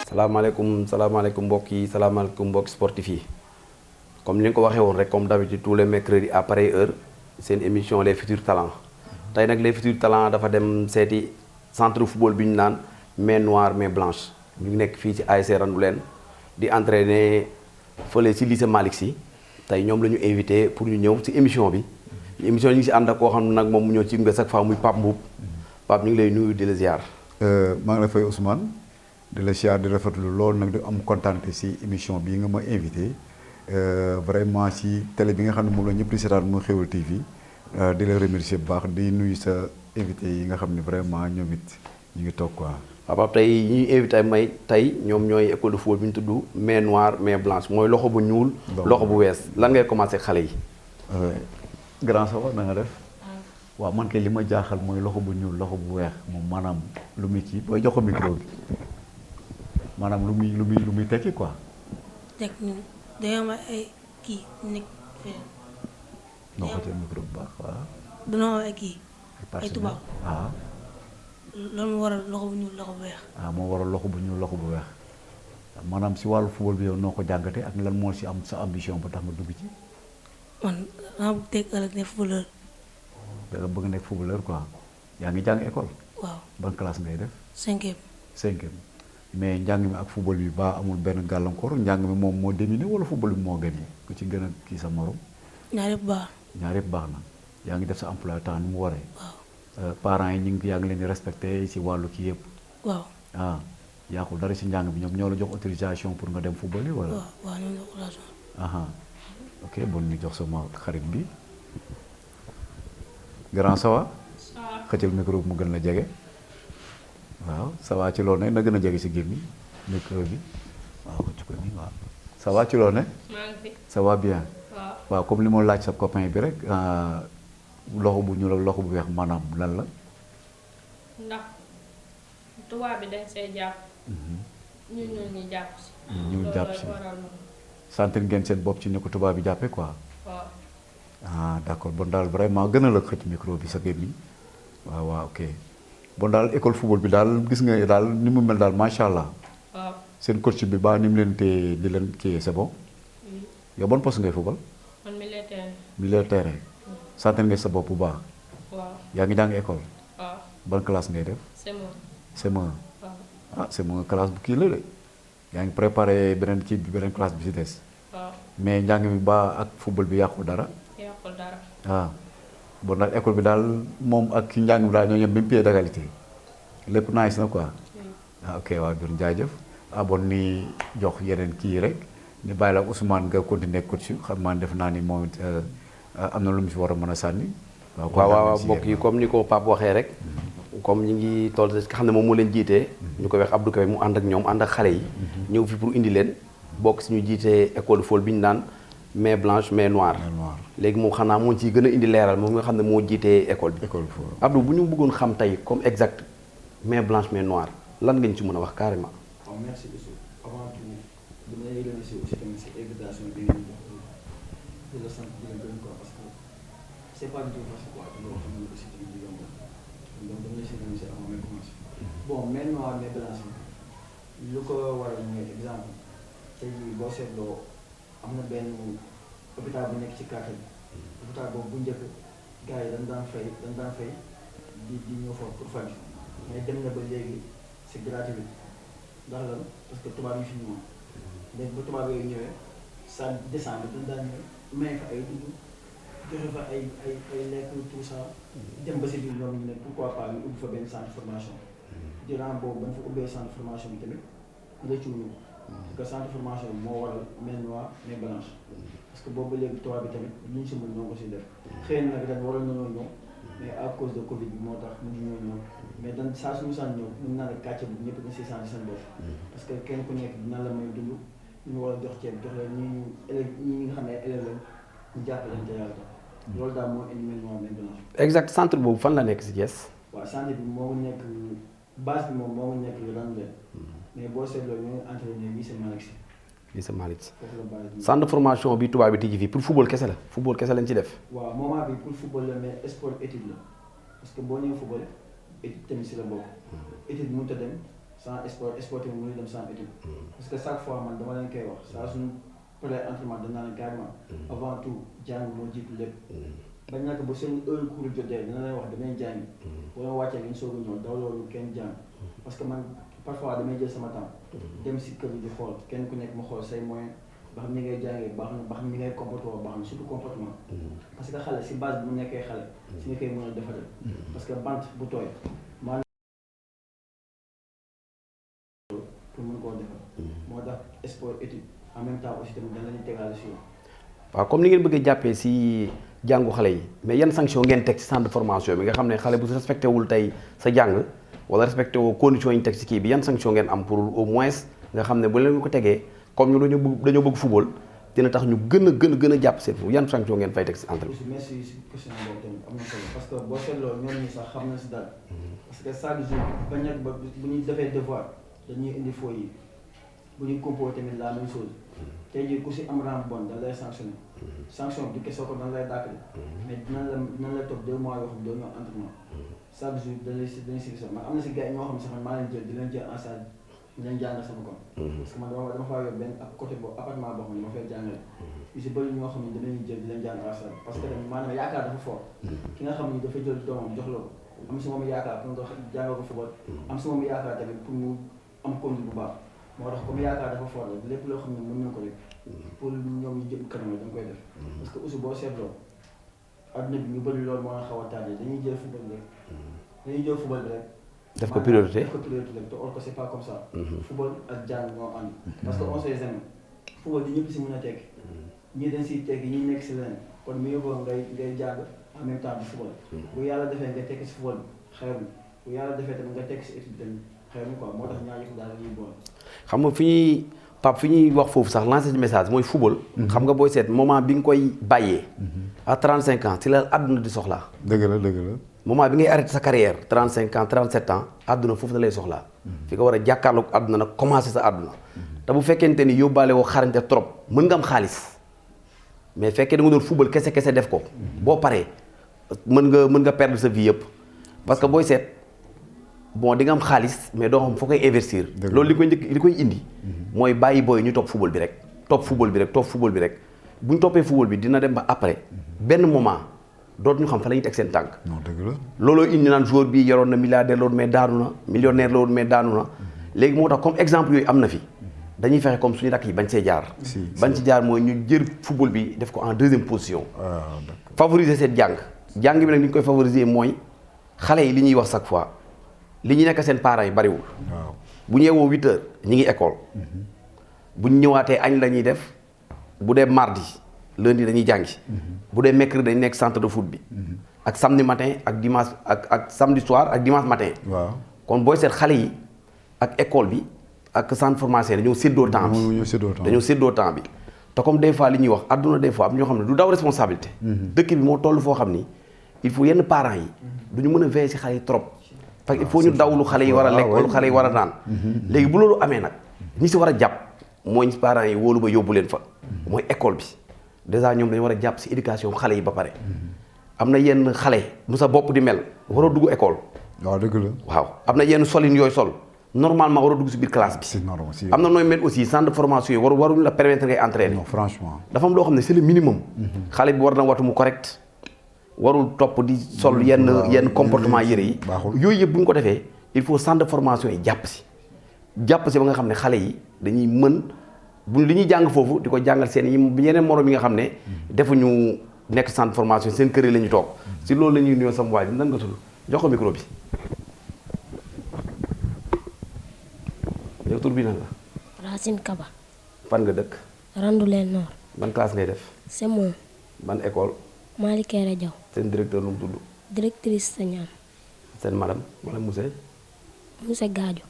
salaamaaleykum mbokk yi salaamaaleykum mbokk sportif yi comme ni nga ko waxee woon rek comme d'habitude tous les mercredis à pareille heure seen émission les futurs talents tey nag les futurs talents dafa dem seeti centre football bi ñu naan main noire main blanche ñu ngi nekk fii ci ASC Randoulène di entraîner fële ci lycée Malick Sy tey ñoom la ñu invité pour ñu ñëw ci émission bi émission yi ñu ngi ci ànd ak koo xam ne nag moom mu ñëw ci nga chaque fois muy Pape Mboup Pape ñu ngi lay nuyu di la ziar. maa ngi la fay Ousmane di la ziar di rafetlu loolu nag di am kontaan ci émission bii nga ma invité vraiment ci télé bi nga xam ne moom la ñëpp di seetaan mu Xeweul TV di la remercier bu baax di nuyu sa invité yi nga xam ne vraiment ñoom it ñu ngi toog quoi. waaw Pape tey ñuy invité may tey ñoom ñooy école de football bi ñu tudd main noire main blanche mooy loxo bu ñuul. loxo bu wees lan ngay commencé xale yi. grand sawa na nga def. waaw man kay li ma jaaxal mooy loxo bu ñuul loxo bu weex moom maanaam lu muy kii booy jox ko micro bi maanaam lu muy tekki quoi. teg ñu day am ay kii nekk feneen. noo ko jël micro bu baax waaw. dañoo am ay kii. ay tubaab waaw. loolu moo waral loxo bu ñuul loxo bu weex. moo waral loxo bu ñuul loxo bu weex maanaam si wàllu football bi yow noo ko jàngatee ak lan moo si am sa ambition ba tax nga dugg ci. man maa bëgg teg ëllëg ne footballeur. da nga bëgg nekk footballeur quoi yaa ngi jàng école. waaw ban classe ngay def. 5e. 5e mais njàng mi ak football bi ba amul benn gàllankoor njàng mi moom moo dominé wala football bi moo gën yi ku ci gën a kii sa morom. ñaar yëpp baax. ñaar yëpp baax na yaa ngi def sa emploi temps ni mu waree. waaw parents yi yaa ngi leen di respecté si wàllu kii yëpp. waaw yàqul dara si njàng bi ñoom ñoo la jox autorisation pour nga dem football yi wala. waaw ñoo jox autorisation. ok bon ñu jox sama xarit bi. grand sawa xëccal micro bi mu gën la jege waaw sawa ci loolu ne na gën a jege si gémmi micro bi waaw xëcc ko nii waaw sawa ci loolu ne ça va bien waaw comme li ma laaj sa copain bi rek loxo bu ñuul ak loxo bu weex maanaam lan la ndax tubaab bi dañ see jàpp ñun ñu jàpp si ñu jàpp si sentir ngeen seen bopp ci ni ko tubaab bi jàppee quoi d'accord bon daal vraiment gën a la xëcc micro bi sa gémmiñ waaw ok bon daal école football bi daal gis nga daal ni mu mel daal macha allah. waaw seen coach bi ba ni mu leen téye di leen kii c'est bon. yow bon poste ngay football. man milieu terrain. milieu terrain. sentir nga sa bopp bu baax. waaw yaa ngi jàng école. waaw ban classe ngay def. CM1. waaw CM1 classe bu kii la de. yaa ngi préparé beneen kii bi beneen classe bi si des. waaw mais njàng mi ba ak football bi yàqu dara. yàqul dara. bon daal école bi daal moom ak ki njàng bi daal ñoo ñem même pied d'égalité lépp nice na quoi. ok waaw jërëjëf jaajëf. bon ni jox yeneen kii rek ni bàyyi la Ousmane nga continuer coach xam naa def naa ni moom it am na lu mu si war a mën a sànni. waaw mbokk yi comme ni ko Pape waxee rek. comme ñi ngi toll nga xam ne moom moo leen jiitee ñu koy wax Abdou Kaye mu ànd ak ñoom ànd ak xale yi. ñëw fi pour indi leen bokk si ñu jiitee école de football bi ñu naan. main blanche main noire léegi moom xanaa moo ciy gën a indi leeral moom nga xam ne moo jiitee école bi. Abdou bu ñu bëggoon xam tey comme exact main blanche main noire lan nga ñu ci mën a wax carrément. waaw merci beaucoup avant tout damay remercier aussi tamit si invitation bi ngeen jox di la sant di la gërëm quoi parce que c'est pas du tout facile quoi loo xam ne aussi tamit di yomb donc dama la si remercier avant may commencer. bon main noire main blanche lu ko waral mooy exemple tey jii boo seetloo. am na benn hôpital bu nekk ci quartier bi hôpital boobu bu njëkk gars yi dañ daan fay di ñëw foofu pour faju mais dem na ba léegi c'est gratuit ndax lan parce que tubaab yi fi ñëwoon léegi bu tubaab yooyu ñëwee ça décembre dañ daan ñëw may fa ay dugub joxe fa ay lekk tout ça dem ba si biir ñoom ñu ne pourquoi pas ñu ubbi fa benn centre formation durant boobu bañ fa ubbee centre formation bi tamit rëccuwuñu parce que centre formation bi moo waral main noire main blanche parce que boobu léegi tubaab bi tamit li ñu si mën ñoo ko si def xëy na nag ren waroon nañoo ñëw mais à cause de Covid bi moo tax mënuñu ñoo ñëw mais dan saa suñu saan ñëw mën naa la kàcce bu ñëpp dañ si sant seen bopp parce que kenn ku nekk dina la may dund ñu war a jox ceeb jox la ñi élève ñi nga xam ne ay élèves lañ ñu jàppale te yàlla tax loolu daal moo indi main noire main blanche. exact centre boobu fan la nekk si Thiès. waaw centre bi moo ngi nekk base bi moom moo ngi nekk Randoulène mais boo seetloo ñoo ngi entraîné lycée Malick Sy. lycée Malick Sy. foofu la base centre de formation bi tubaab bi tijji fii pour football kese la football kese lañ ci def. waaw moment bi pour football la mais sport étude la parce que boo nee football étude tamit si la bokk. étude mënut a dem sans sportif mënuñu dem sans étude. parce que chaque fois man dama leen koy wax saa suñu paree entraînement dañ naan carrément avant tout jàng moo jiitu lépp. bañ naka ba seen heure cours jotee dina leen wax damay jàngi. boo leen wàccee ngeen soog a ñëw daw loolu kenn jàng. parce que man parfois damay jël sama temps. dem si kër yi di xool kenn ku nekk ma xool say moyens ba xam ni ngay jàngee baax na ba xam ni ngay comportement baax na surtout comportement. parce que xale si base bu nekkee xale. si nga koy mën a defaral. parce que bant bu tooy. pour mën koo defar. moo tax sport étude en même temps aussi tamit dañ leen di tegaale si yoon. waaw comme ni ngeen bëgg a jàppee si jàngu xale yi mais yan sanction ngeen teg ci centre de formation bi nga xam ne xale bu respecté wul tey sa jàng wala respecté woo conditions yi ñu teg ci kii bi yan sanction ngeen am pour au moins nga xam ne bu leen ko tegee comme ñu dañoo bëgg football dina tax ñu gën a jàpp seen fu yan sanction ngeen fay teg ci entre bi. merci si question boobu tamit am na solo parce que boo seetloo ñoom ñi sax xam na si daal. parce que chaque jour ba ñett ba bu ñuy defee devoir dañuy indi faux yi bu ñuy comporté tamit la même chose. tey jii ku si am rang bon dañ lay sanctionné sanction bi du kese ko dañ lay dàkkale mais dinañ la toog 2 mois yoo xam ne doo ñëw entraînement chaque jour dañuy si gis man am na si gars yi ñoo xam ne sax man maa leen jël di leen jël en charge di leen jàngal sama kon parce que man dama faa yor benn ak côté boobu appartement boo xam ne ma fay jàngale yu si bëri ñoo xam ne dinañuy jël di leen jàng en charge parce que tamit maanaam yaakaar dafa fort ki nga xam ne dafa jël doomam jox la ko am si moom yaakaar pour nga jàngal ko football am si moom yaakaar tamit pour mu am conduite bu baax moo tax comme yaakaar dafa fort la lépp loo xam ne mën na ko rek pour ñoom ñu jëm kanam da nga koy def parce que aussi boo seetloo adduna bi ñu bëri loolu moo la xaw a tardé dañuy jël football bi rek def ko priorité rek te or que c'est pas comme ça football ak jàng ñoo ànd parce que on sait jamais football di ñëpp si mën a tekki ñii dañ siy tekki ñii nekk si leneen kon mu yóbboo ngay jàng en même temps bi football bu yàlla defee nga tekki si football bi xeer bi bu yàlla defee tamit nga tekki si étude tamit xeer bi quoi moo tax ñaar yëpp daal ñuy boole xam nga fi ñuy Pape fi ñuy wax foofu sax lancer message mooy football. xam nga booy seet moment bi nga koy bàyyee. à 35 ans ci la àdduna di soxlaa. dëgg la. moment bi ngay arrêté sa carrière 35 ans 37 ans àdduna foofu da lay soxlaa. fi nga war a jàkkaarloog àdduna nag commencé sa àdduna. te bu fekkente ni yóbbaale woo xarañte trop mën nga am xaalis mais fekkee da nga doon football kese def ko. boo paree mën nga perdre sa vie yëpp parce que booy seet. bon di nga am xaalis mais doo xam foo koy investir. loolu li koy indi. mooy bàyyi booy ñu topp football bi rek. bu ñu toppee football bi dina dem ba après benn moment dootuñu xam fa la ñuy teg seen tànk. non dëgg la. looloo indi naan joueur bii yoroon na milliardaire la woon mais daanu na millionnaire la woon mais daanu na. léegi moo tax comme exemple yooyu am na fi dañuy fexe comme suñu rakk yi bañ see jaar. bañ ci jaar mooy ñu jël football bi def ko en deuxième position. favoriser seen jàng bi nag ni ñu koy favoriser mooy xale yi li ñuy wax chaque fois. li ñu nekk seen parents yi bariwul. waaw bu ñu yeewoo 8 heures ñu ngi école. bu ñu ñëwaatee añ la ñuy def bu dee mardi lundi dañuy jàngi. bu dee mercredi dañu nekk centre de foot bi. ak samedi matin ak dimanche ak samedi soir ak dimanche matin. waaw kon booy seet xale yi ak école bi ak centre formation dañoo séddoo temps bi. dañoo séddoo temps bi. te comme des fois li ñuy wax àdduna des fois am ñoo xam ne du daw responsabilité. dëkk bi moo toll foo xam ni il faut yenn parents yi du ñu mën a veiller si xale yi trop. parce que il faut ñu daw lu xale yi war a lekk lu xale yi war a naan léegi bu loolu amee nag ñi si war a jàpp mooy parents yi wóolu ba yóbbu leen fa mooy école bi déjà ñoom dañu war a jàpp si éducation xale yi ba pare am na yenn xale nu sa bopp di mel waroo dugg école waaw dëgg la waaw am na yenn solin yooyu sol normalement waroo dugg si biir classe bi c'est normal am na nooy mel aussi centre de formation yi waruñu la permettre ngay entraîner non franchement dafa am loo xam ne c'est le minimum xale bi war na watu mu correct warul topp di sol yenn comportement yëre yi yooyu yëpp bu ñu ko defee il faut centre de formation yi jàpp si ba nga xam ne xale yi dañuy mën bu li ñuy jàng foofu di ko jàngal seen yeneen morom yi nga xam ne defuñu nekk centre de formation seen kër yi la ñuy toog si loolu la ñuy nuyoo sama waay bi nan nga tudd jox ko micro bi yow tur bi nan la Racine Kaba fan nga dëkk Randoulène Nord ban classe ngay def c'est moi ban école Malick Kéré Diaw seen directeur nu mu tudd directrice Sagnam seen madame monsieur Gadio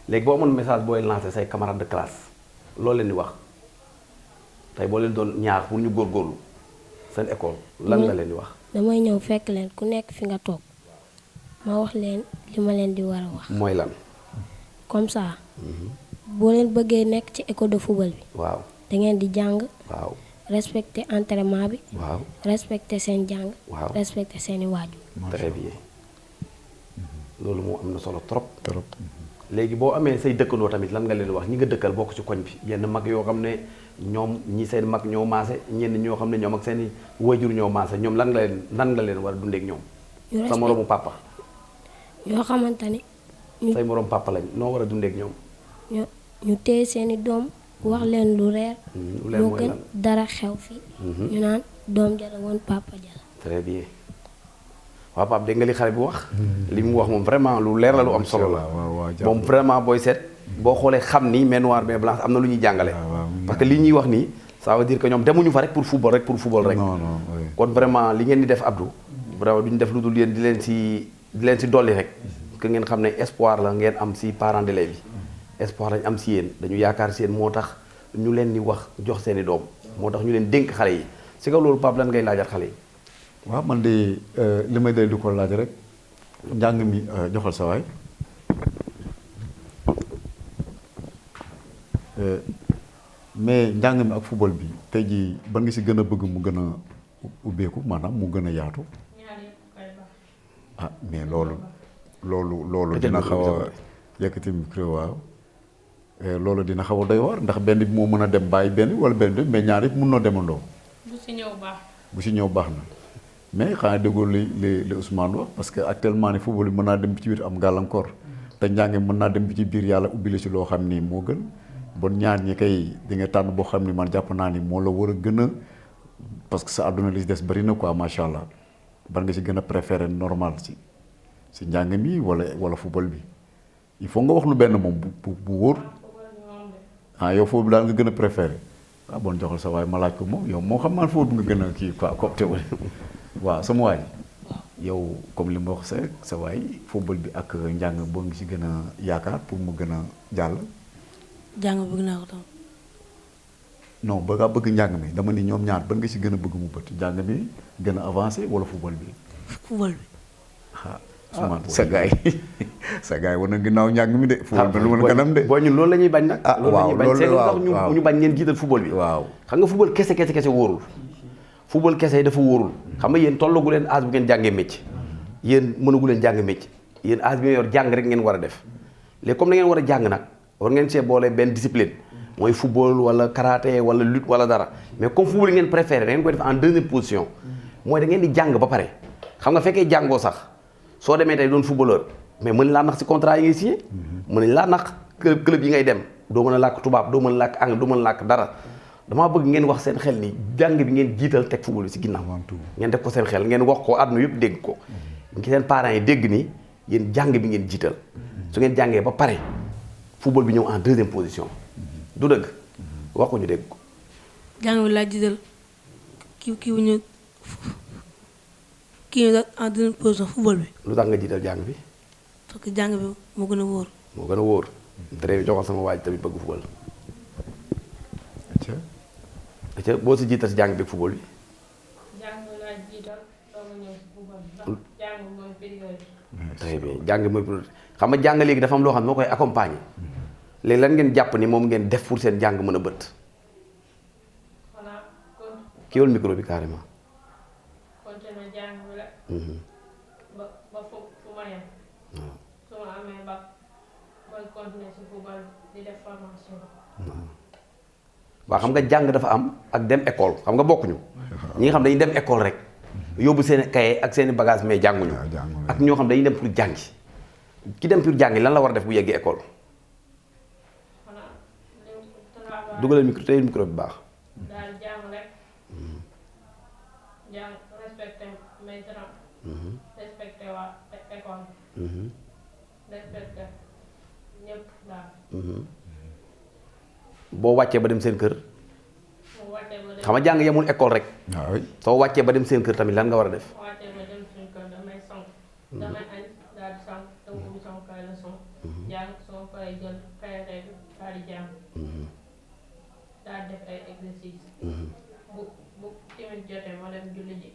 léegi boo amoon message booy lancé say camarades de classe loolu leen di wax tey boo leen doon ñaax pour ñu góorgóorlu seen école lan nga leen di wax damay ñëw fekk leen ku nekk fi nga toog ma wax leen li ma leen di war a wax mooy lan comme ça boo leen bëggee nekk ci école de football bi waaw da ngeen di jàng waaw respecter entraînement bi waaw respecter seen jàng waaw respecter seeni waajur très bien loolu moo am na solo trop léegi boo amee say dëkkandoo tamit lan nga leen wax ñi nga dëkkal bokk ci koñ bi yenn mag yoo xam ne ñoom ñi seen mag ñoo maase ñenn ñoo xam ne ñoom ak seen i wajur ñoo maase ñoom lan nga leen war a dundeek ñoom sa moroomu papa yoo xamante ne say moroom papa lañ noo war a dundeek ñoom ñu téye seeni doom wax leen lu reer moo gën dara xew fi ñu naan doom jara woon papa jara très bien waaw Pape dégg nga li xale bi wax li mu wax moom vraiment lu leer la lu am solo la moom vraiment booy seet boo xoolee xam ni mais noir mais blanc am na lu ñuy jàngale parce que li ñuy wax nii ça veut dire que ñoom demuñu fa rek pour football rek kon vraiment li ngeen di def Abdou vraiment duñu def lu dul yéen di leen si dolli rek que ngeen xam ne espoir la ngeen am si parents d'élèves bi espoir lañ am si yéen dañu yaakaar si yéen moo tax ñu leen di wax jox seeni doom moo tax ñu leen dénk xale yi si kaw loolu Pape lan ngay laajat xale yi waaw man de li may day du ko laaj rek njàng mi joxal sa waay mais njàng mi ak football bi tey jii ban nga si gën a bëgg mu gën a ubbeeku maanaam mu gën a yaatu ah mais loolu dina xaw a yëkkati micro waaw loolu dina xaw a doy waar ndax benn bi moo mën a dem bàyyi benn wala benn bi mais ñaar yëpp mun noo demandoo bu si ñëw baax na mais xanaa déggoo li Ousmane wax parce que actuellement ni football bi mën naa dem bi ci biir am gàllankoor te njàng mën naa dem bi ci biir yàlla ubbi la ci loo xam ni moo gën bon ñaar ñi kay di nga tànn boo xam ni man jàpp naa ni moo la war a gën a parce que sa àdduna li des bari na quoi macha allah ban nga ci gën a préféré normal si njàng mi wala football bi il faut nga wax nu benn moom bu wóor ah yow foofu daal nga gën a préféré ah bon joxal sa waay ma laaj ko moom yow moo xam maan foofu nga gën a kii quoi copte wala waaw sama waay yow comme li ma wax sa waay football bi ak njàng boo ngi si gën a yaakaar pour mu gën a jàll. jàng bëgg naa ko tam. non ba ngaa bëgg njàng mi dama ni ñoom ñaar ban nga si gën a bëgg mu bët njàng mi gën a avancé wala football bi. football bi. sa gaay sa gaay war na ginnaaw njàng mi de. football bi lu mën kanam de. boo ñun loolu la ñuy bañ nag. waaw loolu la waaw tax ñu bañ ngeen jiital football bi. waaw xam nga football kese wóorul. football kese dafa wóorul. xam nga yéen tollagu leen âge bu ngeen jàngee métier. yéen mënagu leen jàng métier. yéen âge bi nga yor jàng rek ngeen war a def léegi comme da ngeen war a jàng nag war ngeen see boole benn discipline mooy football wala karaté wala lutte wala dara mais comme football ngeen préféré da ngeen koy def en deuxième position mooy da ngeen di jàng ba pare xam nga fekkee jàngoo sax soo demee tey doon footballeur mais mën laa nax ci contrat yi ngay signé mën nañ laa nax club yi ngay dem doo mën a làkk tubaab doo mën a làkk anglais doo mën a làkk dara damaa bëgg ngeen wax seen xel ni jàng bi ngeen jiital teg football bi ci ginnaaw ngeen def ko seen xel ngeen wax ko àdduna yëpp dégg ko ngi seen parents yi dégg ni yéen jàng bi ngeen jiital su ngeen jàngee ba pare football bi ñëw en deuxième position du dëgg wax ko ñu dégg ko jàng bi laa jiital kii bu ñu en deuxième position football bi. lu tax nga jiital jàng bi. parce que jàng bi moo gën a wóor. moo gën a wóor. très joxal sama waaj tamit bëgg football. acca boo si jiital si jàng bi football bi. jàng laa jiital doog a ñëw si football bi ndax jàng mooy priorité. très bien jàng mooy priorité xam nga jàng léegi dafa am loo xam ne moo koy accompagner léegi lan ngeen jàpp ni moom ngeen def pour seen jàng mën a bët. xanaa kon. kii wal micro bi carrément. continuer jàng bi rek. ba fu ma yem. su ma amee bac ba continuer si football di def formation. waaw xam nga jàng dafa am ak dem école xam nga bokkuñu ñi nga xam dañuy dem école rek yóbbu seen cahier ak seen i bagage mais jànguñu ak ñoo xam dañuy dem pour jàngi ki dem pour jàngi lan la war a def bu yeggee école dugalal micro tey micro bi baax daal jàng rek jàng respecté maître respecté waa école respecté ñëpp daal boo wàccee ba dem seen kër xam nga jàng yemul école rek soo wàccee ba dem seen kër tamit lan nga war a def wàccee ba dem seen kër damay sang damay añ daal di sang dama ubbi sama kay leçon jàng sama paree jël kay rek daal di jàng daal def ay exercice bu tamit jotee ma dem julli ji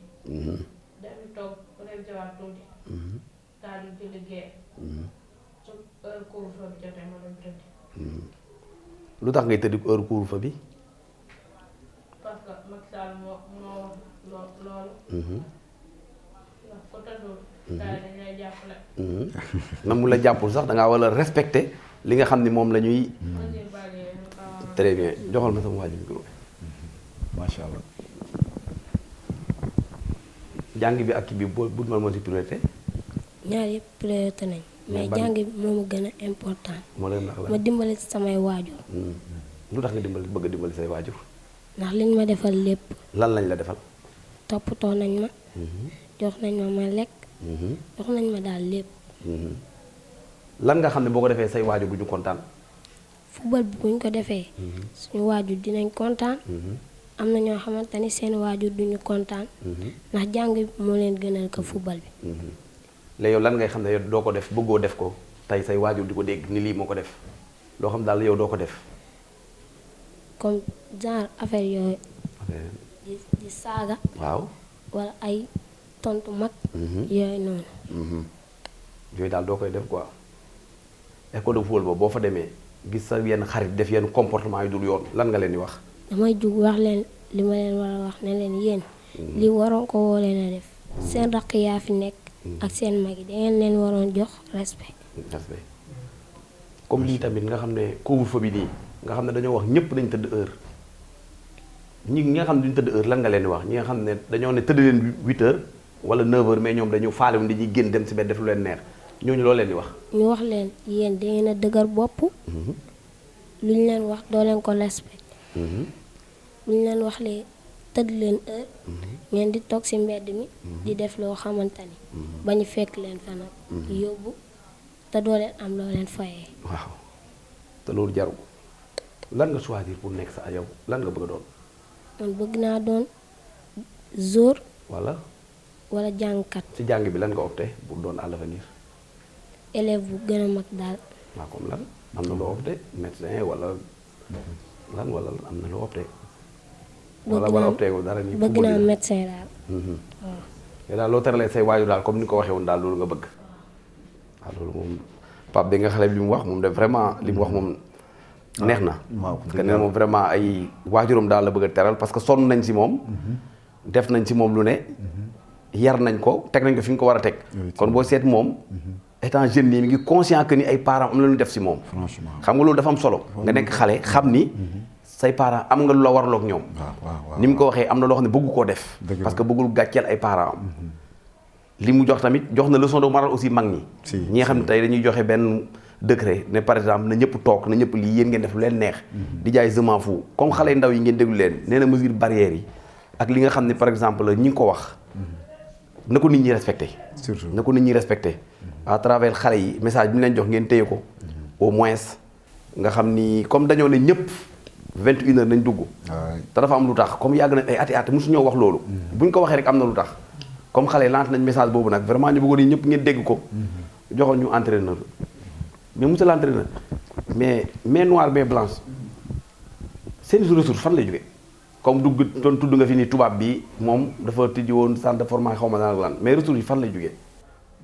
dem toog dem jawaat tuuti daal di julli gee su heure couvre-feu bi jotee ma dem tëdd lu tax ngay tëdd heure couvre-feu bi parce que Macky Sall moo loolu ndax ko tëddul daal dañ lay jàppale. même mu la jàppul sax da ngaa war a respecter li nga xam ni moom la ñuy. mesure barrière yi waaw. très bien joxal ma sama waa ji micro bi. macha allah. jàng bi ak kii bi boo bu ma ci priorité. ñaar yëpp priorité nañ mais ban- jàng bi moo ma gën a important moo leen ndax la. ma dimbali ci samay waajur lu tax nga dimbali bëgg a dimbali say waajur. ndax liñ ma defal lépp lan lañ la defal. toppatoo nañ ma jox nañ ma lekk jox nañ ma daal lépp lan nga xam ne boo ko defee say waajur bu ñu kontaan. football bi buñ ko defee suñu waajur dinañ kontaan am na ñoo xamante ni seen waajur duñu kontaan ndax jàng bi moo leen gënal ko football bi léegi yow lan ngay xam ne yow doo ko def bëggoo def ko tey say waajur di ko dégg ni lii moo ko def loo xam daal yow doo ko def. comme genre affaire yooyu di saaga waaw. wala ay tontu mag yooyu noonu yooyu daal doo koy def quoi école de football boobu boo fa demee gis sa yenn xarit def yenn comportement yu dul yoon lan nga leen di wax. damay jug wax leen li ma leen war a wax ne leen yéen li waroon ko woo leen a def seen rakk yaa fi nekk ak seen mag yi dangeen leen waroon jox respect respect comme lii tamit nga xam ne couvre-feu bi nii nga xam ne dañoo wax ñëpp dañ tëdd heure ñi nga xam ne duñ tëdd heure lan nga leen di wax ñi nga xam ne dañoo ne tëdd leen 8 heures wala 9 heures mais ñoom dañu faalewuñ dañuy génn dem si benn def lu leen neex ñooñu loo leen di wax. ñu wax leen yéen dangeen a dëgër bopp lu ñu leen wax doo leen ko respect lu ñu leen wax lee tëdd leen heure ngeen di toog ci mbedd mi di def loo xamante ni ba ñu fekk leen fa nag yóbbu te doo leen am loo leen fayee waaw te loolu jaru ko lan nga choisir pour nekk sa yow lan nga bëgg a doon. man bëgg naa doon jour wala wala jàngkat ci jàng bi lan nga opté pour doon à l'avenir. élève bu gën a mag daal waaw comme lan am na loo opté médecin wala lan wala am na loo opté. wala opté ko dara nii bëgg naa médecin daal waaw yow daal loo teralee say waajur daal comme ni ko waxee woon daal loolu nga bëgg. waaw loolu moom Pape bi nga xale bi li mu wax moom de vraiment li mu wax moom neex na. parce que nee moom vraiment ay waajuram daal la bëgg a teral parce que sonn nañ si moom. def nañ si moom lu ne. yar nañ ko teg nañ ko fi nga ko war a teg. kon boo seet moom. étant jeune nii mi ngi conscient que ni ay parents am na lu ñu def si moom. franchement xam nga loolu dafa am solo. nga nekk xale xam ni. say parents am nga lu la warloog ñoom. ni mu ko waxee am na loo xam ne bëggu koo def. parce que bëggul gàcceel ay parents am. li mu jox tamit jox na leçon de morale aussi mag ñi. ñi nga xam ne tey dañuy joxe benn décret ne par exemple na ñëpp toog na ñëpp lii yéen ngeen def lu leen neex. di jaay je m'en fous comme xale ndaw yi ngeen déglu leen nee na mesure barrière yi ak li nga xam ne par exemple ñi ngi ko wax. na ko nit ñi respecté. surtout na ko nit ñi respecté. à travers xale yi message bi ñu leen jox ngeen téye ko. au moins nga xam ni comme dañoo ne ñëpp 21 heures nañ dugg. te dafa am lu tax comme yàgg nañ ay ati at mosu ñoo wax loolu. buñ ko waxee rek am na lu tax. comme xale yi lancé nañ message boobu nag vraiment ñu bëggoon yi ñëpp ngeen dégg ko. joxoon ñu entraîneur mais monsieur l'entraîneur mais main noire main blanche seen ressource fan lay jógee comme dugg doon tudd nga fi ni tubaab bi moom dafa tijji woon centre de formation xaw ma naan ak lan mais ressource yi fan lay jógee.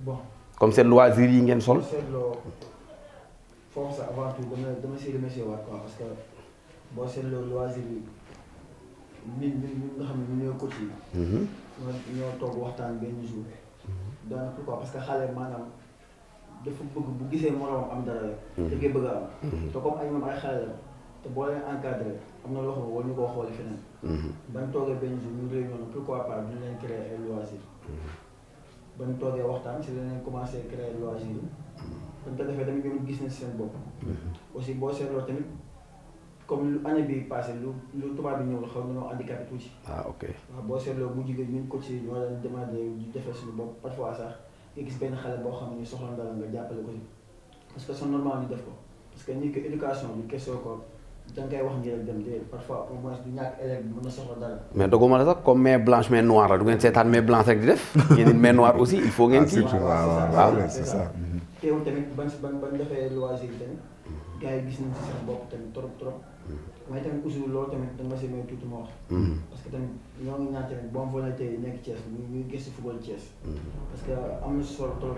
bon comme seen loisir yi ngeen sol. seetloo foofu sax avant tout dama siy remercier waat quoi parce que boo seetloo loisir yi nit ñi nga xam ne ñu ñoo coach yi. ñoo toog waxtaan benn jour. daanaka pourquoi parce que xale maanaam dafa bëgg bu gisee moroom am dara rek. da ngay bëgg a am. te comme ay moom ay xale la te boo leen encadré am na loo xam ne war ñu koo xooli feneen. bañ toogee benn jour ñu réunion pourquoi pas ñu leen créer ay loisir. bañ toogee waxtaan si leen commencé créer loisir yi. bañ ko defee tamit ñoom gis nañ seen bopp. aussi boo seetloo tamit comme lu année bi passé lu tubaab bi ñëwul xaw nañoo handicapé tuuti. ok waaw boo seetloo bu jigéen ñun coach yi ñoo leen demandé ñu defee suñu bopp parfois sax nga gis benn xale boo xam ne soxla dara nga jàppale ko si parce que c'est normal ñu def ko parce que nit ki éducation bi question ko da nga koy wax nii rek dem de parfois au moins du ñàkk élève bi mën na soxla dara. mais doguma la sax comme main blanche main noire la du ngeen seetaan main blanche rek di def ngeen main noire aussi il faut ngeen kii. waaw c'est ça. teewul tamit ban defee loisir yi tamit gars yi gis nañ si seen bopp tamit trop mais tamit aussi loolu tamit da nga ma semee tuuti ma wax. parce que tamit ñoo ngi ñaan tamit bonne volonté yi nekk Thiès ñuy gëstu football Thiès. parce que am na solo trop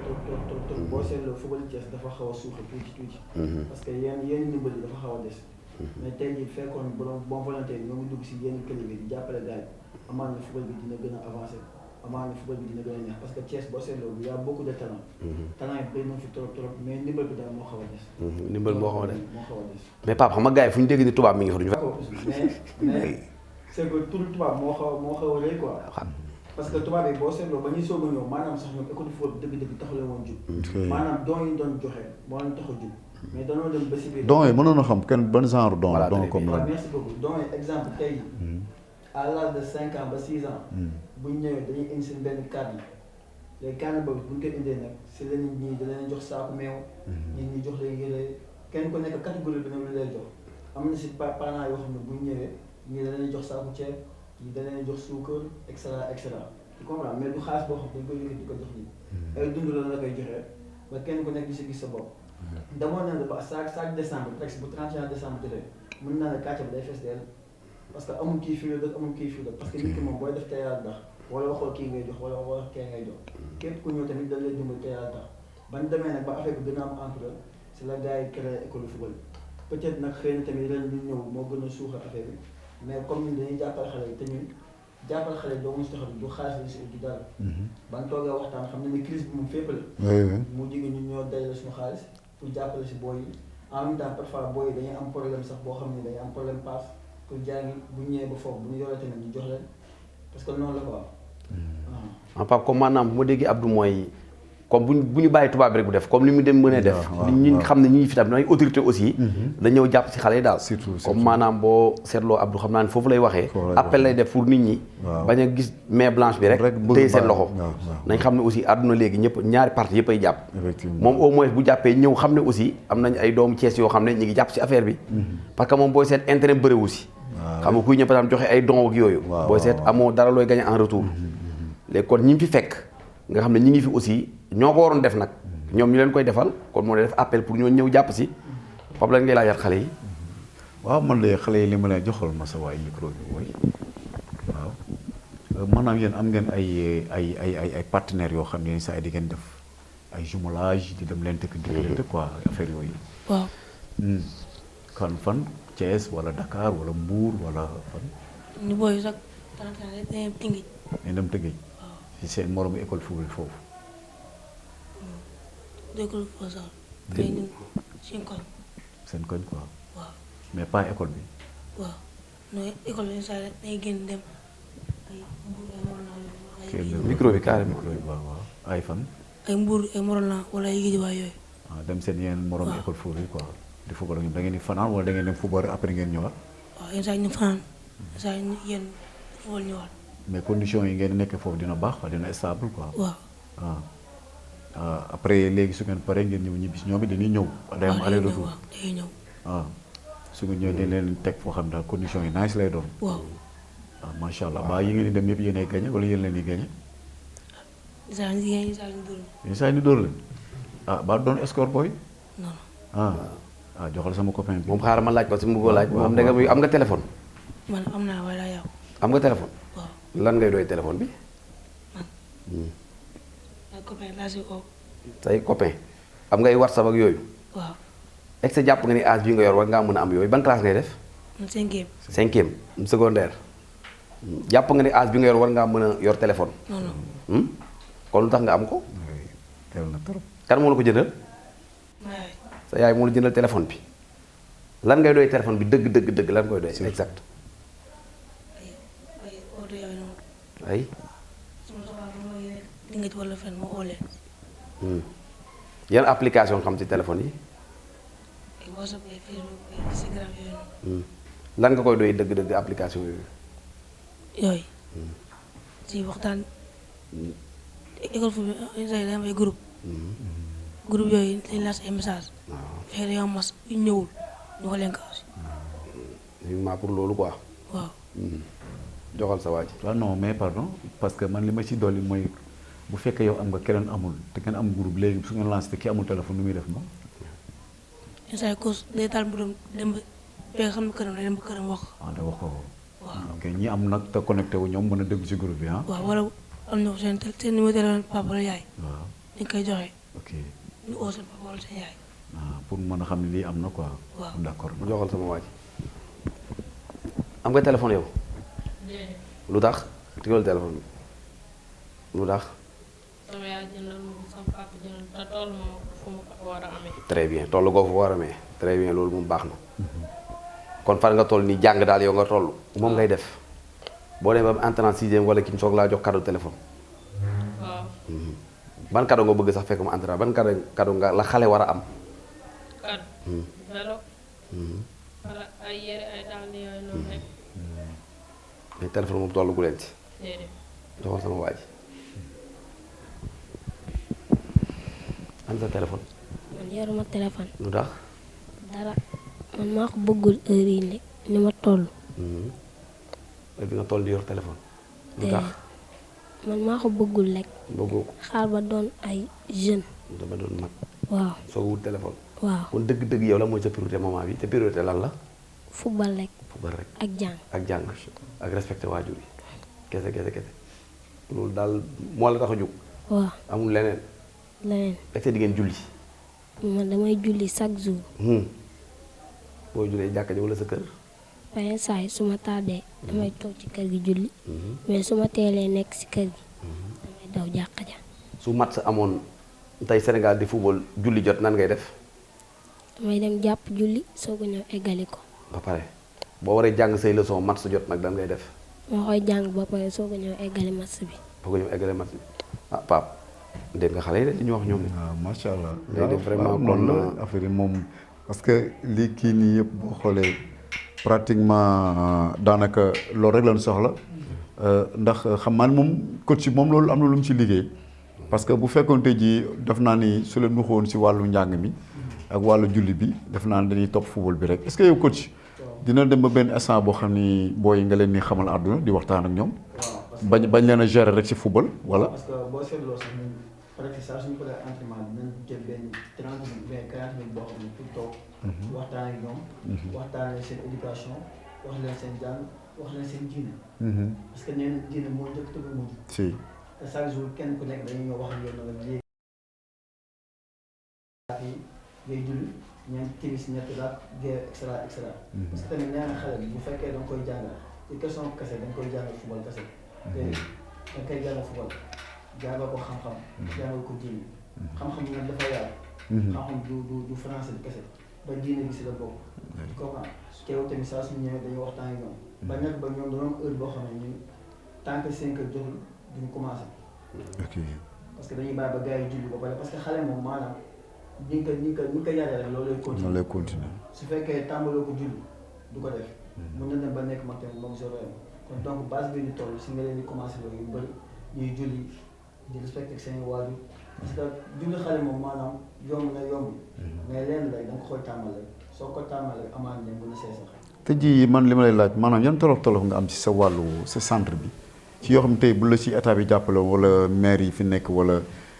boo seetloo football Thiès dafa xaw a suufe tuuti. parce que yenn ndimbal yi dafa xaw a des. mais tey jii fekkoon bonne volonté yi ñoo ngi dugg si yenn club yi di jàppale gars yi amaan na football bi dina gën a avancé amaana football bi dina gën a neex parce que Thiès boo seetloo y a beaucoup de talent. talent yi bëri na fi trop trop mais ndimbal bi daal moo xaw a des. ndimbal moo xaw a des moo xaw a des. mais Pape xam nga gars yi fu ñu dégg ni tubaab mi ngi fa duñu fa. mais c'est que tout tubaab moo xaw a rëy quoi. parce que tubaab yi boo seetloo ba ñuy soog a ñëw maanaam sax ñoom école de football dëgg-dëgg taxalee woon jub. maanaam don yi doon joxe moo leen tax a jub. mais danoo dem ba si biir. don yi mënoon a xam kenn ban genre don voilà don comme waaw lan. merci beaucoup don yi exemple tey à l'âge de 5 ans ba 6 ans. bu ñu ñëwee dañuy indi seen benn cadre yi léegi cadre boobu bu ñu koy indee nag si la nit ñi da leen jox saako meew. ñi jox leen yére kenn ku nekk catégorie bi nag lu lay jox am na si parents yoo xam ne bu ñu ñëwee ñii da leen jox saako ceeb ñii da leen jox suukar et cetera et cetera tu comprends mais du xaalis boo xam dañ koy yëkkati di ko jox nit ay dund la koy joxee ba kenn ku nekk di si gis sa bopp. damoo ne ba chaque décembre presque bu 31 décembre jotee mën naa ne kàcce bi day fees dell parce que amul kii fii la dëkk amul kii fii la parce que nit ki moom booy def te yàlla tax wala waxoo kii ngay jox wala kee ngay jox képp ku ñëw tamit dañ lay dimbali te yàlla tax bañ demee nag ba affaire bi gën a am ampleur si la gars yi créé école de football peut-être nag xëy na tamit ren ñu ñëw moo gën a suuxal affaire bi mais comme ñun dañuy jàppale xale yi te ñun jàppale xale yi doo mu si taxaw du xaalis la si du dara ban toogee waxtaan xam ne ni crise bi moom fépp la mu jigéen ñun ñoo dajale suñu xaalis pour jàppale si booy yi en même temps parfois booy yi dañuy am problème sax boo xam ne dañuy am problème passe pour jàngi bu ñëwee ba foofu bu ñu yoree tamit ñu jox leen parce que noonu la quoi. en Pape comme maanaam bu ma déggee Abdou mooy comme bu ñu bàyyi tubaab rek bu def comme ni mu dem mënee def. ñi xam ne ñi fi tam ay autorité aussi. dañ ñëw jàpp si xale yi daal. surtout comme maanaam boo seetloo Abdou xam naa ne foofu lay waxee. appel lay def pour nit ñi. bañ a gis main blanche bi rek. téye seen loxo. nañ xam ne aussi àdduna léegi ñëpp ñaari parti yëpp ay jàpp. moom au moins bu jàppee ñëw xam ne aussi am nañ ay doomu Cees yoo xam ne ñu ngi jàpp si affaire bi. parce que moom booy seet intérêt bëriwu si. xam nga kuy ñëw par exemple joxe ay dons ak yooyu. booy seet amoo dara looy gagné en retour. léegi kon ñi fi fekk nga xam ne ñi ngi fi aussi ñoo ko waroon def nag ñoom ñu leen koy defal kon moo def appel pour ñoo ñëw jàpp si Pape lan ngay laajaat xale yi. waaw man de xale yi li ma leen joxal ma sa waay micro bi mooy waaw maanaam yéen am ngeen ay partenaires yoo xam ne saa yi di ngeen def ay jumelage di dem leen tëkk diggante quoi affaire yooyu. waaw. kan fan Thiès wala Dakar wala Mbour wala fan. ñu booy sax dañuy Tëngéej. dañuy dem Tëngéej. ci seen moromu école football foofu. école football sax. mais ñun seen koñ. seen koñ quoi. waaw. mais pas école bi. waaw non école bi sax day génn dem ay micro bi carrément. micro bi waaw waaw ay fan. ay Mbour ay Morolan wala ay Guédiawaye yooyu. waaw dem seen yeneen moromu école football yi quoi. di football ak ñoom da ngeen di fanaan wala da ngeen dem football après ngeen ñëwaat. waaw yenn saa yi ñu fanaan yenn saa yi yéen football ñëwaat. mais conditions yi ngeen nekkee foofu dina baax dina stable quoi. waaw. après léegi su ngeen paree ngeen ñëw ñibbi si ñoom it dañuy ñëw. day am aller retour waaw day ñëw. su ngeen ñëwee dañ leen teg foo xam daal conditions yi nice lay doon. waaw. macha allah ba yi ngeen di dem yëpp yéenay gagné wala yéen leen di gagné. saa yi saa yi dóor. yéen saa yi ñu dóor leen ba doon score boy. non. joxal sama copain bi. moom xaaral ma laaj ko si mu bëgg laaj. moom da nga am nga téléphone. man am naa waaye daa yàqu. am nga téléphone. waaw. lan ngay doy téléphone bi. man. ay copain laa si oo. say copain am ngay WhatsApp ak yooyu. waaw. est-ce que jàpp nga ni âge bi nga yor war ngaa mën a am yooyu ban classe ngay def. man 5e. 5e secondaire. jàpp nga ni âge bi nga yor war ngaa mën a yor téléphone. non non. kon lu tax nga am ko. teel na trop. kan moo la ko jëndal. sa yaay moo la jëndal téléphone bi. lan ngay doy téléphone bi dëgg lan koy doy. exact. ay oto yooyu noonu. ay. sama soxlaa ba mooy Tëngéej wala fenn ma oo leen. yan application xam ci téléphone yi. ay WhatsApp ay Facebook ay Instagram yooyu noonu. lan nga koy doy dëgg application yooyu. yooyu. ci waxtaan. école fu bi day am ay groupe. groupe yooyu dañ laaj ay message fexe dañoo mas yu ñëwul ñu ko leen kaw si. uniquement pour loolu quoi. waaw. joxal sa waaj. waaw non mais pardon parce que man li ma ci dolli mooy bu fekkee yow am nga keneen amul te ngeen am groupe léegi su ngeen lancé te ki amul téléphone nu muy def moom. yenn saa yi cause day taal mbirum dem ba fekk xam ne këram day dem ba këram wax. da wax ko. waaw ok ñi am nag te connecté wu ñoom mën a déglu ci groupe bi waaw wala am na seen numéro téléphone papa wala yaay. waaw dañ koy joxe. ok ñu oo seen papa wala seen yaay. pour mën a xam ne lii am na quoi. waaw d'accord. joxal sama waaj. am nga téléphone yow. déedéet. lu tax tegal téléphone bi. lu tax. sama yaay jëndal ma sama papa jëndal te toll moom fu mu ko war a amee. très bien toll goo fa war a amee très bien loolu moom baax na kon fan nga toll nii jàng daal yow nga toll moom ngay def boo demee ba entrant sixième wala ki ñu soog laa jox cadeau téléphone. waaw. ban cadeau nga bëgg sax fekk mu entrant ban cadeau nga la xale war a am. cadeau. vélo. wala ay yére ay dàll yooyu noonu rek. mais téléphone moom tollu gu leen ci. déedéet. joxoon sama waa ji am sa téléphone. man yoruma téléphone. lu tax. dara man maa ko bëggul heure yi ni ma toll. bi nga toll di yor téléphone. lu tax. man maa ko bëggul rek. bëggoo ko. xaar ba doon ay jeune. dama doon mag. waaw soo wut téléphone. waaw. kon dëgg-dëgg yow la mooy sa priorité moment bi te priorité lan la. football rek. football rek. ak jàng. ak jàng ak respecté waajur yi kese loolu daal moo la tax a jóg. waaw amul leneen. leneen. est-ce que di ngeen julli. man damay julli chaque jour. boo jullee jàkka ji wala sa kër. pare saa yi su ma tardee damay toog ci kër gi julli. mais su ma teelee nekk ci kër gi damay daw jàkka ja. su match amoon tey Sénégal di football julli jot nan ngay def. damay dem jàpp julli soog a ñëw eggali ko. ba pare boo waree jàng say leçon match jot nag dan ngay def. ma koy jàng ba pare soog a ñëw eggali match bi. boo ko ñëw eggale match bi ah Pape dégg nga xale yi de li ñu wax ñoom. waaw macha allah. day def vraiment noonu la affaire yi moom parce que lii kii nii yëpp boo xoolee pratiquement daanaka loolu rek lañu soxla ndax xam naa ne moom coach moom loolu am na lu mu ci liggéey parce que bu fekkoon tey jii def naa ni su leen waxoon si wàllu njàng mi ak wàllu julli bi def naa ne dañuy topp football bi rek est-ce que yow coach dina dem ba benn instant boo xam ni booy nga leen ni xamal àdduna di waxtaan ak ñoom. bañ leen a gérer rek ci football wala. parce que boo seetloo sax ñun peut-être saa suñu paree entraînement dinañ jël benn 30 minutes 40 minutes boo xam ne pour toog. waxtaan ak ñoom. waxtaanee seen éducation wax leen seen jàng wax leen seen diine. parce que nee na diine moo njëkk te mu mujj. si te chaque jour kenn ku nekk dañuy ñëw wax ak yow nag léegi. ngay julli ñeent timis ñetti daal gée et cetera et cetera. parce que tamit nee na xale bi bu fekkee da nga koy jàngal ci question kese da nga koy jàngal football kese. te da nga koy jàngal football jàngal ko xam-xam. jàngal ko diine. xam-xam nag dafa yaatu. xam-xam du français bi kese ba diine bi si la bokk. tu comprends teew tamit saa suñu ñëwee dañuy waxtaan ak ñoom. ba nekk ba ñoom dañoo am heure boo xam ne ñun tant que 5 heures jotul duñu commencé. ok parce que dañuy bàyyi ba gars yi julli ba pare parce que xale moom maanaam ni ko yaree rek loolu lay continuer. su fekkee tàmbaloo ko julli du ko def. mën na dem ba nekk mag tamit moom zéro yam kon donc base bi ñu toll si nga leen di commencé loolu yu bëri ñuy julli di respecté seen waajur parce que julli xale moom maanaam yomb na yomb mais leen lay da nga ko koy tàmbale soo ko tàmbale amaan ne mën a see sax. te ji man li ma lay laaj maanaam yan tolof nga am ci sa wàllu sa centre bi ci yoo xam ne tey bu la ci état bi jàppale wala maire yi fi nekk wala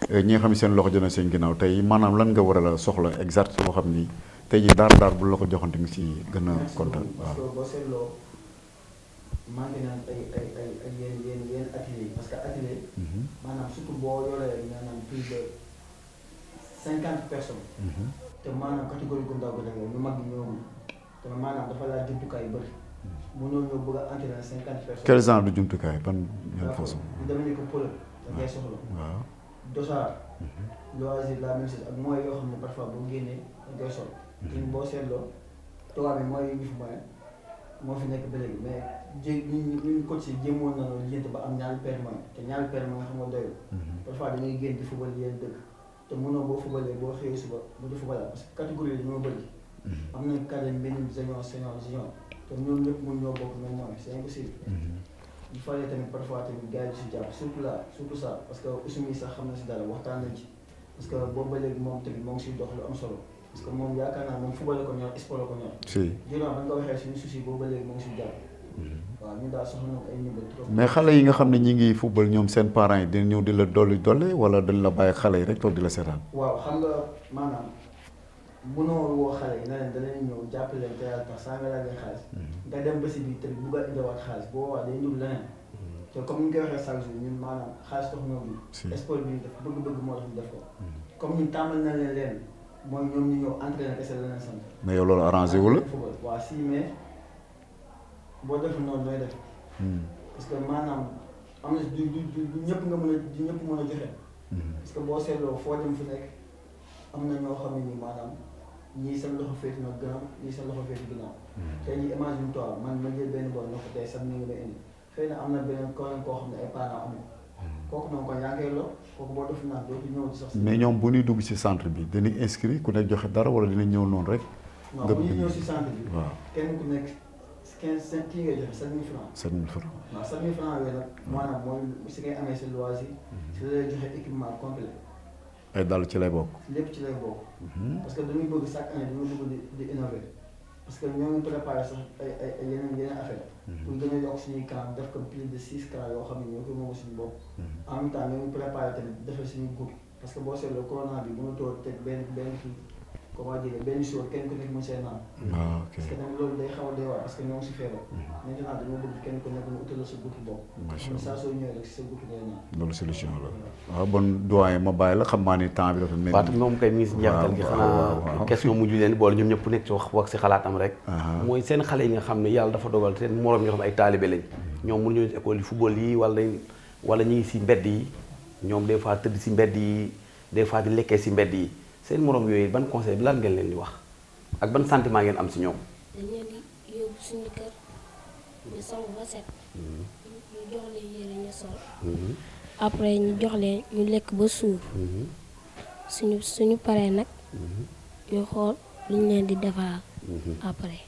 ñi nga xam ne seen loxo jëna seen ginnaaw tey maanaam lan nga war a soxla exact boo xam ni tey ji daar bu la ko joxante nga ci gën a kontaan waaw. parce que boo seetloo manqué naan ay yenn atelier parce que atelier maanaam surtout boo yoree maanaam plus de 50 personnes te maanaam catégorie gu ndaw bi da ñu mag ñi ñëwul te maanaam dafa laaj jumtukaay yu bëri mënoo ñëw bëgg a entraîner 50 personnes. quel genre de jumtukaay ban yan façon. bu demee ni ko pël da ngay soxla. waaw dosaar. loisir la même chose ak moyens yoo xam ne parfois boo génnee da ngay sol. ñun boo seetloo tubaab bi mooy ñu fi moyen moo fi nekk ba léegi mais ñun coach yi jéemoon nañoo lijjanti ba am ñaari paire moyen te ñaari paire moyen xam nga doyul. parfois dañuy génn di football yenn dëkk te mënoo boo footballee boo xëyee suba bu di football parce que catégorie yi dañoo bëri. am nañu cadre benn junior te ñoom ñëpp mun ñoo bokk même moyen c'est impossible. il fallait tamit parfois tamit gars yi si jàpp surtout ça parce que Ousseynou sax xam na si dara waxtaan nañ ci parce que boobu ba léegi moom tamit moo ngi siy dox lu am solo parce que moom yaakaar naa moom football ko ñor sport ko ñor. si durant ba nga ko waxee suñu souci boobu ba léegi moo ngi siy jàpp. waaw ñun daal soxla na ay ndimbal trop. mais xale yi nga xam ne ñi ngi football ñoom seen parents yi dina ñëw di la dolli wala dañ la bàyyi xale yi rek toog di la seetaan. waaw xam nga maanaam mënoo woo xale yi ne leen danañ ñëw jàppale leen te yàlla tax saa nga laajee xaalis. nga dem ba si biir tamit bugg a indiwaat xaalis boo waa day ndur leneen. te comme ni ñu koy waxee chaque jour ñun maanaam xaalis tax ñoo bi sport bi def bëgg-bëgg moo tax ñu def ko comme ñun tàmbal na leen mooy ñoom ñu ñëw entraîné kese la leen sant. mais yow loolu arrangé wu la. waaw si mais boo deful noonu nooy def. parce que maanaam am na du ñëpp nga mën a du ñëpp mën a joxe. parce que boo seetloo foo dem fu nekk am na ñoo xam ne nii maanaam ñii seen loxo féeti na gannaaw ñii seen loxo féeti ginnaaw. tey jii imagine toi man ma jël benn bool na ko tey sax ni nga may indi xëy na am na beneen koo xam ne ay parents amuñu kooku noonu kon yaa ngi koy lor kooku boo def naan dootu ñëw ci sax. mais ñoom bu ñuy dugg ci centre bi dañuy inscrit ku nekk joxe dara wala dinañ ñëw noonu rek. non bu ñuy ñëw ci centre bi. waaw kenn ku nekk 15 kii ngay joxe 7000 francs. 7000 francs. waaw 7000 francs yooyu nag maanaam mooy si ngay amee sa loisir si la lay joxe équipement complet. ay dàll ci lay bokk. lépp ci lay bokk. parce que dañuy bëgg chaque année dañoo bëgg di innover parce que ñoo ngi préparé sax ay yeneen affaire pour gën a yokk suñuy camp def ko plus de 6 camp yoo xam ne ñoo ko moom suñu bopp. en même temps ñoo ngi préparé tamit defal suñu groupe parce que boo seetloo corona bi mënatoo teg benn kii comment dire benn jour kenn ku nekk mën see naan. ok parce que tamit loolu day xaw a doy waar parce que ñoo ngi si feebar. maintenant dañoo bëgg kenn ku nekk mu utal sa groupe bopp. macha allah saa soo ñëwee rek si sa groupe ngay naan. loolu solution la. waaw bon doyen ma bàyyi la xam naa ni temps bi dafa mel. Fatou moom kay mi ngi si njeextal gi xanaa question mujj leen boole ñoom ñëpp nekk ci wax si xalaatam rek. mooy seen xale yi nga xam ne yàlla dafa dogal seen morom ñoo xam ay taalibe lañ. ñoom mënuñu ci école yi football yi wala ñu ngi si mbedd yi ñoom des fois tëdd si mbedd yi des fois di lekkee si mbedd yi seen morom yooyu ban conseil bi lan ngeen leen di wax ak ban sentiment ngeen am si ñoom. dañ leen di yóbbu suñu kër ñu sol ba set. ñu jox leen yére ñu sol. après ñu jox leen ñu lekk ba suur. suñu paree nag. ñu xool lu ñu leen di defaral. après.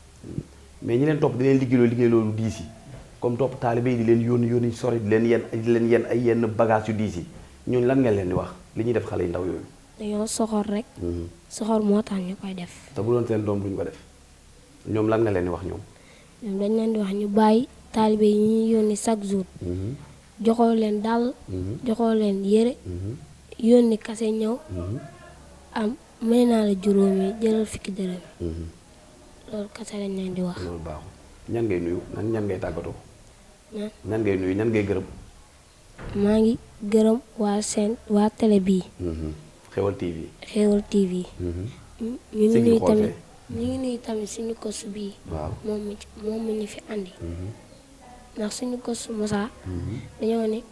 mais ñi leen topp di leen liggéey loolu diis yi comme topp taalibe yi di leen yónni sori di leen yenn ay yenn bagage yu diis yi ñooñu lan ngeen leen di wax li ñuy def xale yu ndaw yooyu. dañoo soxor rek. soxor moo tax ñu koy def. te bu doon seen doom duñ ko def ñoom lan nga leen di wax ñoom. ñoom dañ leen di wax ñu bàyyi taalibe yi ñuy yónni chaque jour. joxoo leen dàll. joxoo leen yére. yónni kase ñëw. am may naa la juróomi jëlal fukki dërëm. loolu kase lañ leen di wax. loolu baaxul ñan ngay nuyu ñan ngay tàggatoo. ñan ngay nuyu ñan ngay gërëm. maa ngi gërëm waa télé bii. Xewal TV. Xewal TV. ñu ngi nuyu tamit suñu kosu bii. waaw moom mi ñu fi andi. ndax suñu kosu Moussa. dañoo ne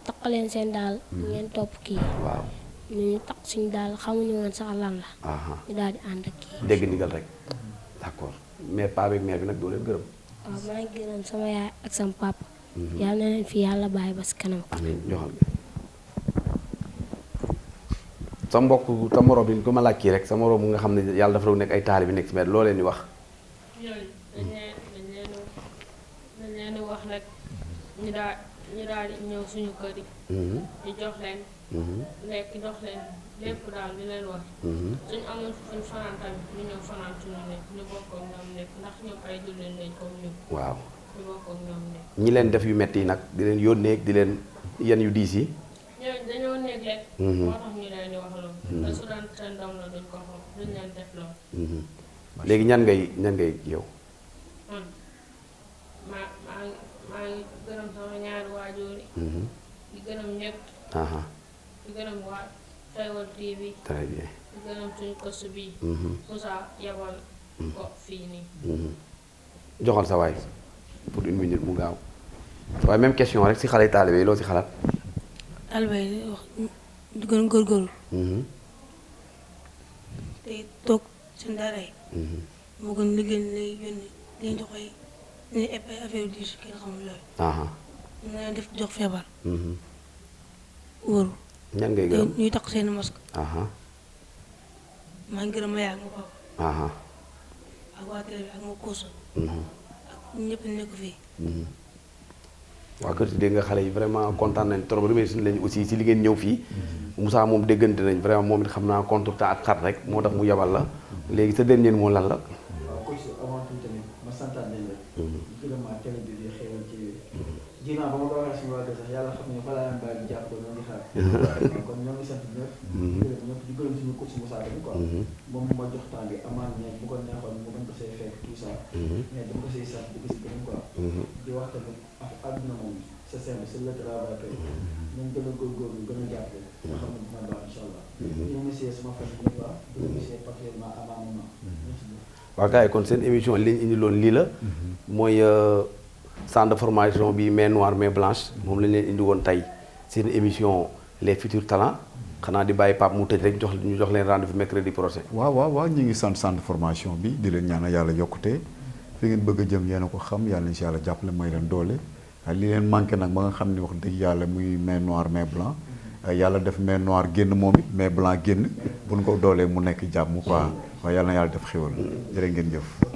taqaleen seen daal. ngeen topp kii. waaw ñu taq suñu daal xamuñu woon sax lan la. ñu daal di ànd ak kii. dégg ndigal rek d'accord mais paa beeg mère bi nag doo leen gërëm. waaw maa ngi gërëm sama yaay ak sama papa. yàlla na leen fi yàlla bàyyi ba si kanam. amiin joxal sa mbokk sa morom bi ko ma laaj kii rek sa morom nga xam ne yàlla dafa doon nekk ay taali bi nekk si mbedd loo leen di wax. ñooñu dañ leen di wax rek ñu daal di ñëw suñu kër yi. ñu jox leen. lekk jox leen lépp daal di leen wax. suñu amoon suñu fanaan tamit ñu ñëw fanaan suñu nekk ñu bokk ak ñoom nekk ndax ñoom ay jullit lañ comme ñun. waaw ñu bokk ak ñoom nekk. ñi leen def yu metti yi nag di leen yónnee di leen yenn yu diis yi. ñooñu dañoo nekk rek. moo tax ñu leen di wax loolu. te su daan seen doom la duñ ko xam duñ leen def loolu. léegi ñan ngay yow. maa ngi gërëm sama ñaari waajur yi. di gërëm ñëpp. di gërëm waa Xewal TV. très bien. di gërëm suñu kosu bii. Moussa yabal ko fii nii. joxal sa waay pour une minute mu gaaw waaye même question rek si xale taalibe yi loo si xalaat. taalibe yi wax ñu gën a góorgóorlu. te toog seen daara yi. moo gën liggéey lay yónni leen jox ay affaire diis kenn xamul yooyu. ñu leen def jox feebar. wóoru. ñan ngay gërëm ñuy takk seen masque. maa ngi gërëm ma yaay ak ma papa. ak waa télé bi ak ma kóosu. ak ñëpp nekk fii. waa kër si dégg nga xale yi vraiment kontaan nañ trop remercié nañ aussi si li ngeen ñëw fii. Moussa moom déggante nañ vraiment moom it xam naa contre-temps ak xat rek moo tax mu yabal la léegi sa dernier mot lan la. waaw coach avant tout tamit ma santaat nañ la. vraiment télé bi di Xewal TV. ginnaaw ba ma ko waxee suñu waa kër sax yàlla xam ne balaa leen bàyyi di jàpp ko ñoo ngi xaar. kon ñoo ngi sant ñëpp. di gërëm suñu coach Moussa tamit quoi. moom ma jox temps bi amaan ne bu ko neexoon mu bañ ko see fekk tout ça. mais dama ko siy sant di ko si gërëm quoi. di wax tamit àdduna moom c'est simple c'est le travail fait. nañ gën a góorgóorlu gën a jàppale. nga xam ne dina baax incha allah. di remercier sama famille bi quoi. di remercier particulièrement amaan. waaw gars yi kon seen émission li ñu indi loon lii la. mooy centre de formation bi main noire main blanche moom lañ leen indi woon tey seen émission les futurs talents xanaa di bàyyi Pape mu tëj rek ñu jox leen rendez-vous mercredi prochain. waaw ñu ngi sant centre de formation bi di leen ñaanal yàlla yokkute fi ngeen bëgg a jëm yéen a ko xam yàlla incha allah jàppale may leen doole li leen manqué nag ba nga xam ne wax dëgg yàlla muy main noire main blanc yàlla def main noire génn moom it main blanc génn bu ñu ko doolee mu nekk jàmm quoi waaye yàlla na yàlla def xéwal jërë ngeen jëf.